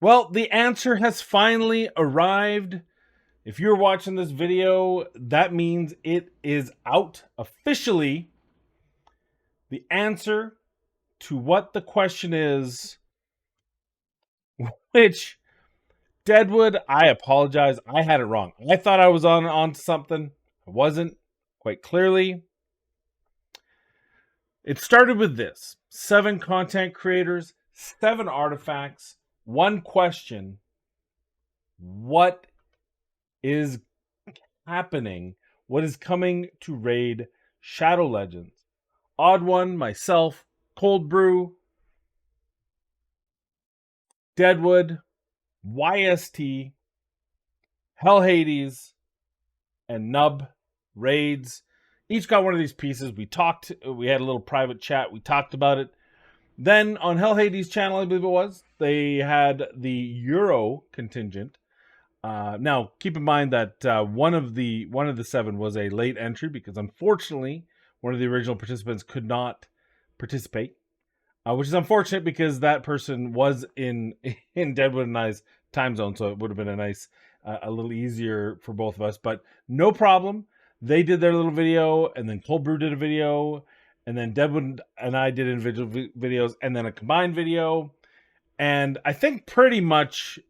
Well, the answer has finally arrived. If you're watching this video, that means it is out officially. The answer to what the question is, which Deadwood, I apologize. I had it wrong. I thought I was on something. I wasn't, quite clearly. It started with this: 7 content creators, 7 artifacts, 1 question. What is happening? What is coming to raid Shadow Legends? Odd One, myself, Cold Brew, Deadwood, YST, Hell Hades, and Nub raids. Each got one of these pieces. We had a little private chat. We talked about it. Then on Hell Hades' channel, I believe it was, they had the Euro contingent. Now, keep in mind that one of the 7 was a late entry because, unfortunately, one of the original participants could not participate, which is unfortunate because that person was in Deadwood and I's time zone, so it would have been a little easier for both of us. But no problem. They did their little video, and then Cold Brew did a video, and then Deadwood and I did individual videos, and then a combined video. And I think pretty much,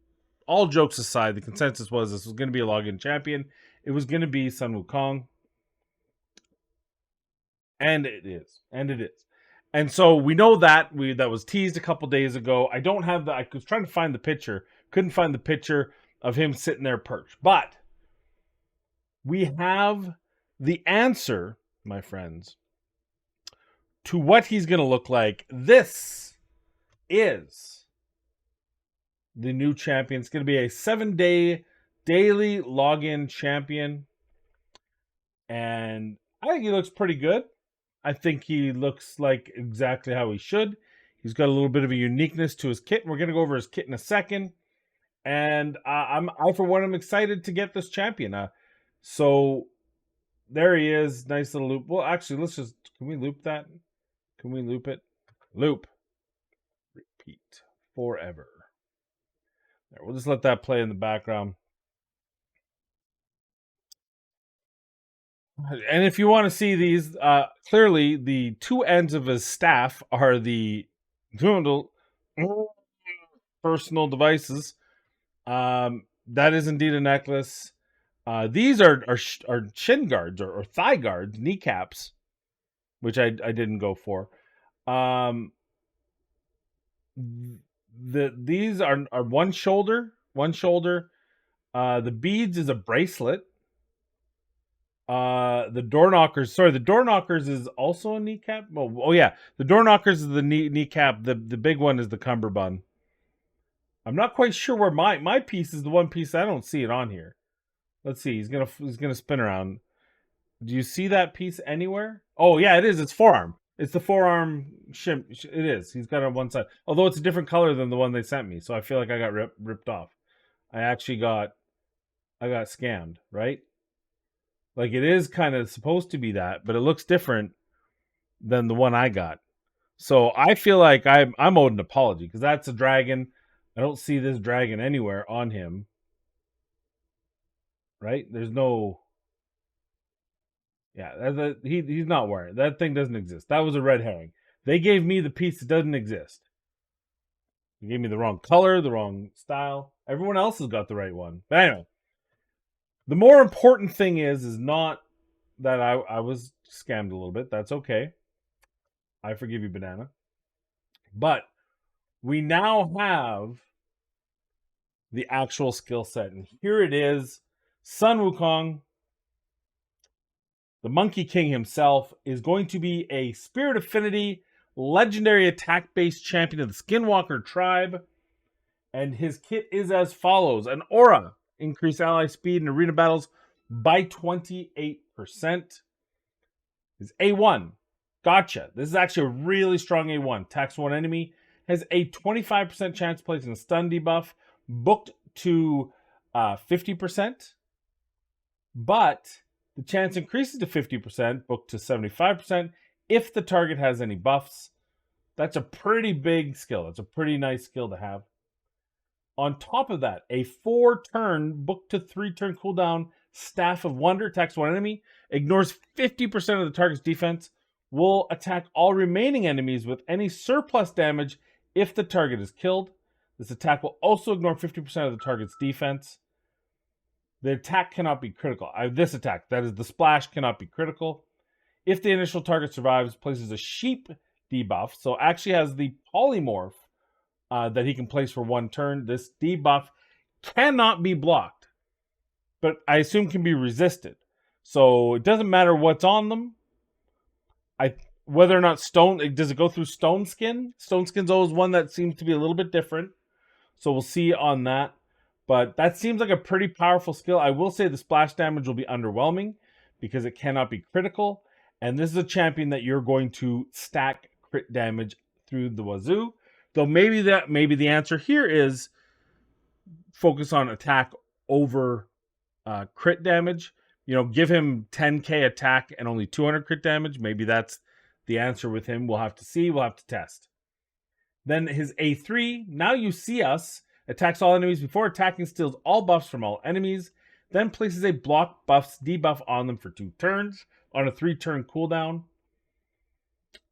all jokes aside, the consensus was this was going to be a login champion. It was going to be Sun Wukong. And it is. And so we know that that was teased a couple days ago. I was trying to find the picture. Couldn't find the picture of him sitting there perched. But we have the answer, my friends, to what he's going to look like. This is the new champion. It's going to be a 7-day daily login champion. And I think he looks pretty good. I think he looks like exactly how he should. He's got a little bit of a uniqueness to his kit. We're going to go over his kit in a second. And I for one, am excited to get this champion. So there he is. Nice little loop. Well, actually, can we loop that? Can we loop it? Loop. Repeat. Forever. There, we'll just let that play in the background. And if you want to see these, clearly the 2 ends of his staff are the personal devices. That is indeed a necklace. These are shin guards or thigh guards, kneecaps, which I didn't go for. These are one shoulder. The beads is a bracelet. The door knockers is also a kneecap. Oh yeah, the door knockers is the kneecap. The big one is the cummerbund. I'm not quite sure where my piece is. The one piece I don't see it on here. Let's see. He's gonna spin around. Do you see that piece anywhere? Oh yeah, it is. It's forearm. It's the forearm shim. It is. He's got it on one side. Although it's a different color than the one they sent me, so I feel like I got ripped off. I got scammed, right? Like, it is kind of supposed to be that, but it looks different than the one I got. So I feel like I'm owed an apology because that's a dragon. I don't see this dragon anywhere on him. Right? There's no. Yeah, he's not wearing it. That thing doesn't exist. That was a red herring. They gave me the piece that doesn't exist. They gave me the wrong color, the wrong style. Everyone else has got the right one. But anyway. The more important thing is not that I was scammed a little bit. That's okay. I forgive you, Banana. But we now have the actual skill set. And here it is. Sun Wukong, the Monkey King himself, is going to be a Spirit Affinity legendary attack-based champion of the Skinwalker tribe. And his kit is as follows. An aura. Increase ally speed in arena battles by 28%. Is A1. Gotcha. This is actually a really strong A1. Attacks one enemy. Has a 25% chance placing a stun debuff. Booked to 50%. But the chance increases to 50%. Booked to 75%. If the target has any buffs. That's a pretty big skill. It's a pretty nice skill to have. On top of that, a 4-turn, book to 3-turn cooldown Staff of Wonder attacks one enemy, ignores 50% of the target's defense, will attack all remaining enemies with any surplus damage if the target is killed. This attack will also ignore 50% of the target's defense. The attack cannot be critical. This attack, that is the splash, cannot be critical. If the initial target survives, places a sheep debuff, so actually has the polymorph that he can place for 1 turn. This debuff cannot be blocked, but I assume can be resisted. So it doesn't matter what's on them. Whether or not does it go through stone skin? Stone skin's always one that seems to be a little bit different. So we'll see on that. But that seems like a pretty powerful skill. I will say the splash damage will be underwhelming because it cannot be critical. And this is a champion that you're going to stack crit damage through the wazoo. Though maybe the answer here is focus on attack over crit damage. You know, give him 10k attack and only 200 crit damage. Maybe that's the answer with him. We'll have to see. We'll have to test. Then his A3, Now You See Us, attacks all enemies before attacking, steals all buffs from all enemies, then places a block buffs debuff on them for 2 turns on a 3-turn cooldown.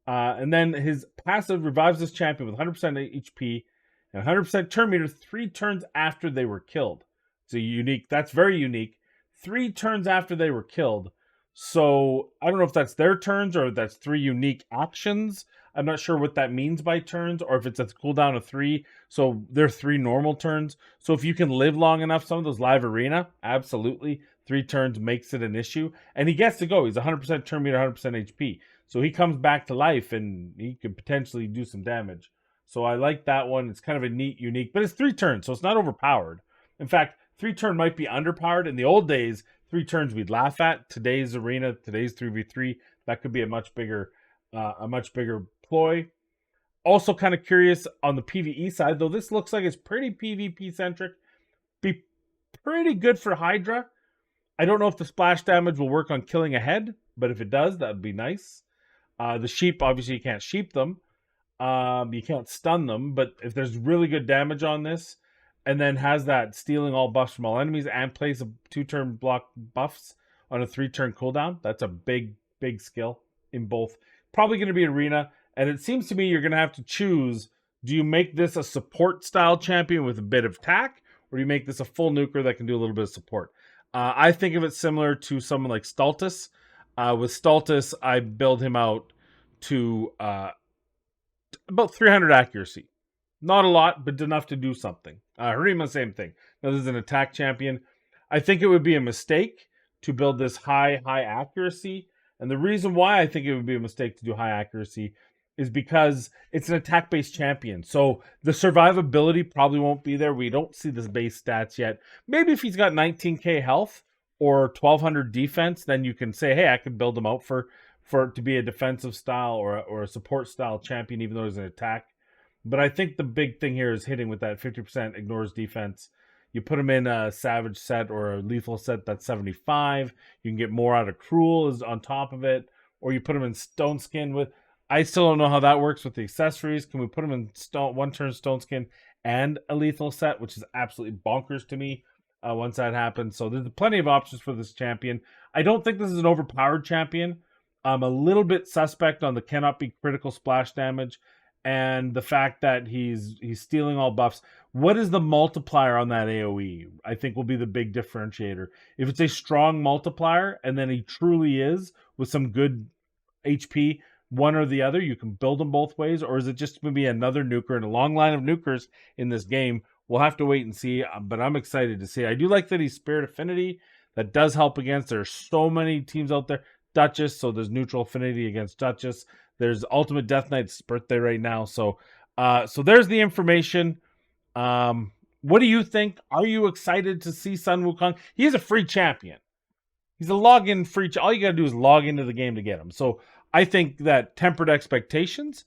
And then his passive revives this champion with 100% HP and 100% turn meter 3 turns after they were killed. So unique. That's very unique. 3 turns after they were killed. So I don't know if that's their turns or that's 3 unique actions. I'm not sure what that means by turns, or if it's a cooldown of 3. So they're 3 normal turns. So if you can live long enough, some of those live arena, absolutely, 3 turns makes it an issue. And he gets to go. He's 100% turn meter, 100% HP. So he comes back to life and he could potentially do some damage. So I like that one. It's kind of a neat, unique, but it's 3 turns, so it's not overpowered. In fact, 3 turn might be underpowered. In the old days, 3 turns we'd laugh at. Today's arena, today's 3v3, that could be a much bigger ploy. Also kind of curious on the PvE side, though this looks like it's pretty PvP centric. Be pretty good for Hydra. I don't know if the splash damage will work on killing a head, but if it does, that would be nice. The sheep, obviously you can't sheep them. You can't stun them, but if there's really good damage on this, and then has that stealing all buffs from all enemies and plays a 2-turn block buffs on a 3-turn cooldown, that's a big, big skill in both. Probably going to be arena, and it seems to me you're going to have to choose, do you make this a support style champion with a bit of attack, or do you make this a full nuker that can do a little bit of support? I think of it similar to someone like Stultus. With Stultus, I build him out to about 300 accuracy. Not a lot, but enough to do something. Harima, same thing. Now, this is an attack champion. I think it would be a mistake to build this high accuracy. And the reason why I think it would be a mistake to do high accuracy is because it's an attack-based champion. So the survivability probably won't be there. We don't see the base stats yet. Maybe if he's got 19k health or 1200 defense, then you can say, hey, I could build him out for it to be a defensive style or a support style champion, even though he's an attack. But I think the big thing here is hitting with that 50% ignores defense. You put him in a savage set or a lethal set that's 75. You can get more out of cruel is on top of it. Or you put him in stone skin with... I still don't know how that works with the accessories. Can we put him in 1-turn stone skin and a lethal set, which is absolutely bonkers to me once that happens. So there's plenty of options for this champion. I don't think this is an overpowered champion. I'm a little bit suspect on the cannot be critical splash damage and the fact that he's stealing all buffs. What is the multiplier on that AoE? I think will be the big differentiator. If it's a strong multiplier and then he truly is with some good HP, one or the other, you can build them both ways, or is it just going to be another nuker and a long line of nukers in this game? We'll have to wait and see, but I'm excited to see. I do like that he's Spirit Affinity. That does help against. There's so many teams out there. Duchess, so there's neutral affinity against Duchess. There's Ultimate Death Knight's birthday right now. So there's the information. What do you think? Are you excited to see Sun Wukong? He is a free champion. He's a login free. All you got to do is log into the game to get him. So I think that tempered expectations,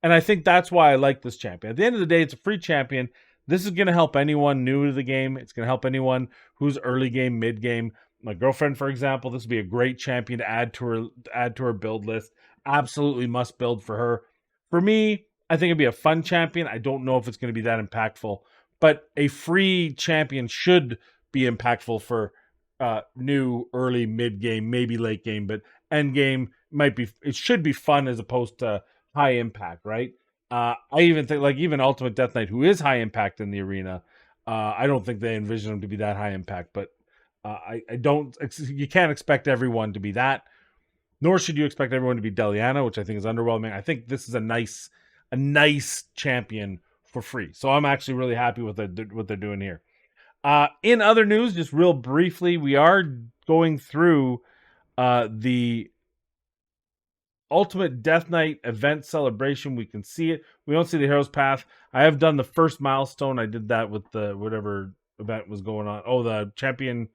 and I think that's why I like this champion. At the end of the day, it's a free champion. This is going to help anyone new to the game. It's going to help anyone who's early game, mid game. My girlfriend, for example, this would be a great champion to add to her build list. Absolutely must build for her. For me, I think it'd be a fun champion. I don't know if it's going to be that impactful, but a free champion should be impactful for new, early, mid game, maybe late game, but end game it should be fun as opposed to high impact, right? I even think like even Ultimate Death Knight, who is high impact in the arena, I don't think they envision him to be that high impact, but I don't. You can't expect everyone to be that, nor should you expect everyone to be Deliana, which I think is underwhelming. I think this is a nice champion for free. So I'm actually really happy with what they're doing here. In other news, just real briefly, we are going through the Ultimate Death Knight event celebration. We can see it. We don't see the hero's path. I have done the first milestone. I did that with the whatever event was going on. Oh, the champion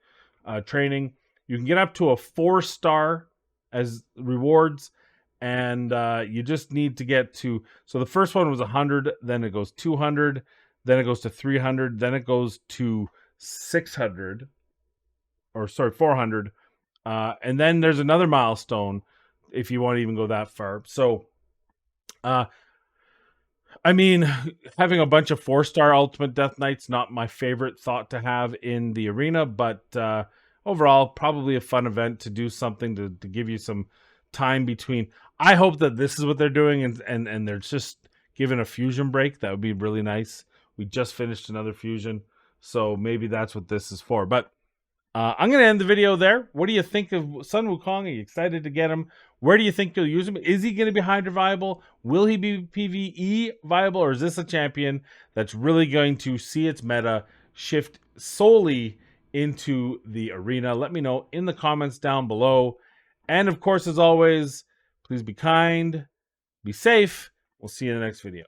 training. You can get up to a 4-star as rewards, and you just need to get to. So the first one was 100, then it goes 200, then it goes to 300, then it goes to 600, or sorry, 400, and then there's another milestone if you want to even go that far. So, I mean, having a bunch of 4-star Ultimate Death Knights not my favorite thought to have in the arena, but overall, probably a fun event to do something to give you some time between. I hope that this is what they're doing, and they're just giving a fusion break. That would be really nice. We just finished another fusion, so maybe that's what this is for. But I'm going to end the video there. What do you think of Sun Wukong? Are you excited to get him? Where do you think you'll use him? Is he going to be Hydra viable? Will he be PvE viable? Or is this a champion that's really going to see its meta shift solely into the arena? Let me know in the comments down below. And of course, as always, please be kind, be safe. We'll see you in the next video.